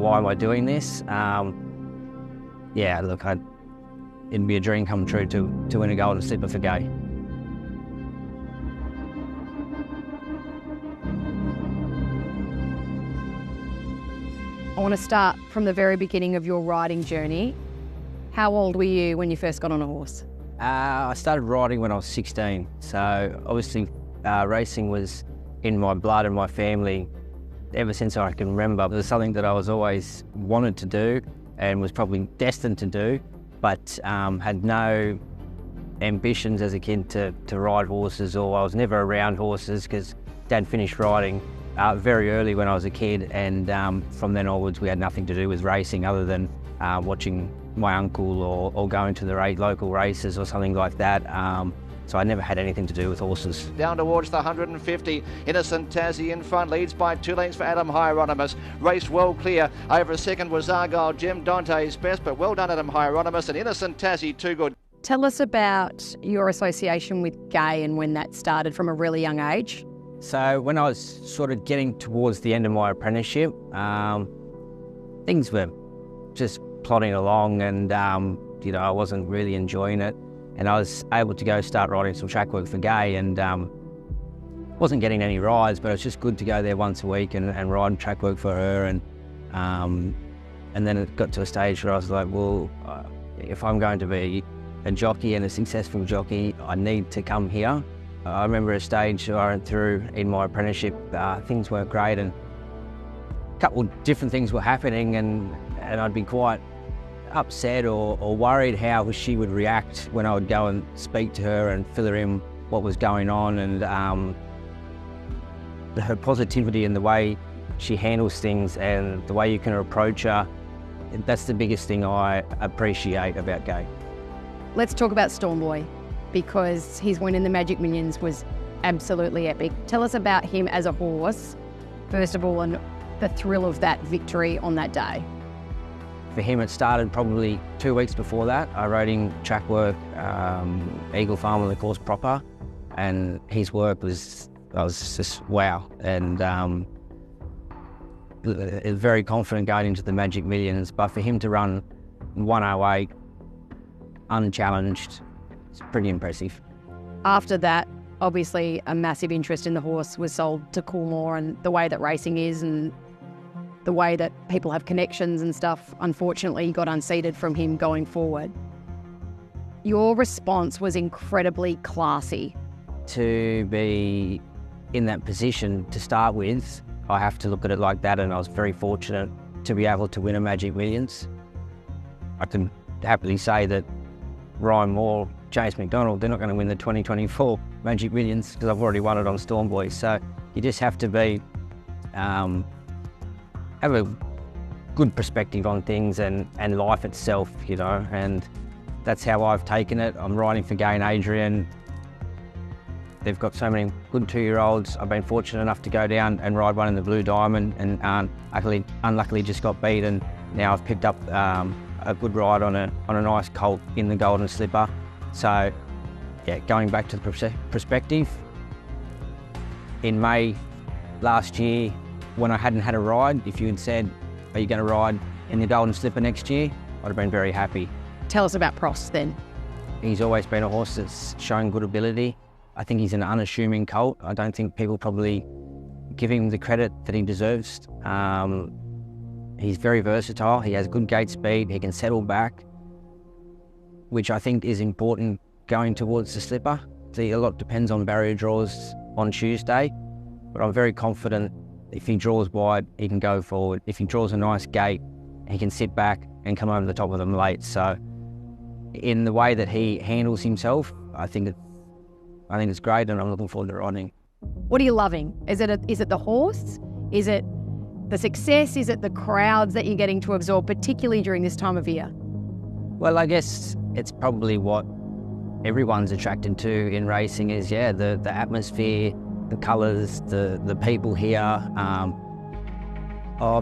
why am I doing this? Yeah, look, it'd be a dream come true to win a golden slipper for Gai. I want to start from the very beginning of your riding journey. How old were you when you first got on a horse? I started riding when I was 16, so obviously racing was in my blood and my family ever since I can remember. It was something that I was always wanted to do and was probably destined to do, but had no ambitions as a kid to ride horses, or I was never around horses because Dad finished riding very early when I was a kid, and from then onwards we had nothing to do with racing other than watching my uncle or going to the local races or something like that. So I never had anything to do with horses. Down towards the 150, Innocent Tassie in front, leads by 2 lengths for Adam Hyeronimus. Race well clear. Over a second was Argyle Jim, Dante's best, but well done Adam Hyeronimus, and Innocent Tassie too good. Tell us about your association with Gai and when that started from a really young age. So when I was sort of getting towards the end of my apprenticeship, things were just plodding along, and I wasn't really enjoying it. And I was able to go start riding some track work for Gai, and wasn't getting any rides, but it was just good to go there once a week and ride track work for her. And then it got to a stage where I was like, well, if I'm going to be a jockey and a successful jockey, I need to come here. I remember a stage I went through in my apprenticeship, things weren't great, and a couple of different things were happening, and I'd be quite upset or worried how she would react when I would go and speak to her and fill her in what was going on, and her positivity and the way she handles things and the way you can approach her, that's the biggest thing I appreciate about Gai. Let's talk about Stormboy, because his win in the Magic Millions was absolutely epic. Tell us about him as a horse, first of all, and the thrill of that victory on that day. For him, it started probably 2 weeks before that. I rode him track work, Eagle Farm on the course proper, and his work was just wow. And very confident going into the Magic Millions, but for him to run 108 unchallenged, it's pretty impressive. After that, obviously a massive interest in the horse was sold to Coolmore, and the way that racing is and the way that people have connections and stuff, unfortunately got unseated from him going forward. Your response was incredibly classy. To be in that position to start with, I have to look at it like that, and I was very fortunate to be able to win a Magic Millions. I can happily say that Ryan Moore, James McDonald, they're not going to win the 2024 Magic Millions because I've already won it on Stormboy. So you just have to be have a good perspective on things and life itself, and that's how I've taken it. I'm riding for Gai and Adrian. They've got so many good 2-year-olds. I've been fortunate enough to go down and ride one in the Blue Diamond, and unluckily just got beat, and now I've picked up a good ride on a nice colt in the Golden Slipper. So yeah, going back to the perspective, in May last year, when I hadn't had a ride, if you had said, are you going to ride in the Golden Slipper next year, I'd have been very happy. Tell us about Pross then. He's always been a horse that's shown good ability. I think he's an unassuming colt. I don't think people probably give him the credit that he deserves. He's very versatile. He has good gate speed. He can settle back, which I think is important going towards the slipper. See, a lot depends on barrier draws on Tuesday, but I'm very confident if he draws wide, he can go forward. If he draws a nice gate, he can sit back and come over the top of them late. So in the way that he handles himself, I think it's great, and I'm looking forward to riding. What are you loving? Is it the horse? Is it the success? Is it the crowds that you're getting to absorb, particularly during this time of year? Well, I guess it's probably what everyone's attracted to in racing is, the atmosphere, the colours, the people here. I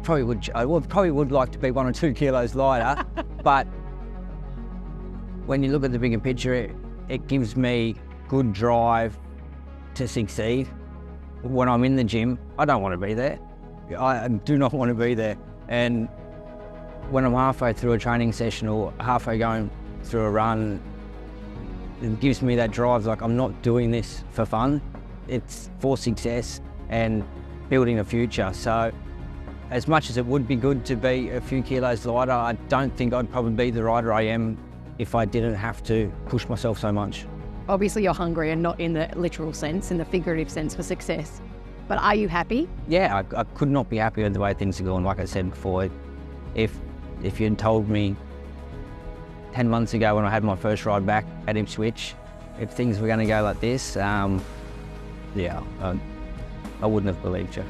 probably would like to be 1 or 2 kilos lighter, but when you look at the bigger picture, it gives me good drive to succeed. When I'm in the gym, I don't want to be there. I do not want to be there. And when I'm halfway through a training session or halfway going through a run, it gives me that drive, like I'm not doing this for fun. It's for success and building a future. So as much as it would be good to be a few kilos lighter, I don't think I'd probably be the rider I am if I didn't have to push myself so much. Obviously you're hungry, and not in the literal sense, in the figurative sense, for success. But are you happy? Yeah, I could not be happier with the way things are going. Like I said before, if you'd told me 10 months ago when I had my first ride back at Ipswich, if things were going to go like this, yeah, I wouldn't have believed you.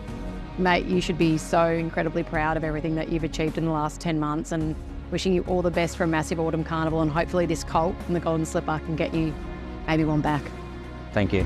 Mate, you should be so incredibly proud of everything that you've achieved in the last 10 months, and wishing you all the best for a massive autumn carnival, and hopefully this colt and the Golden Slipper can get you maybe one back. Thank you.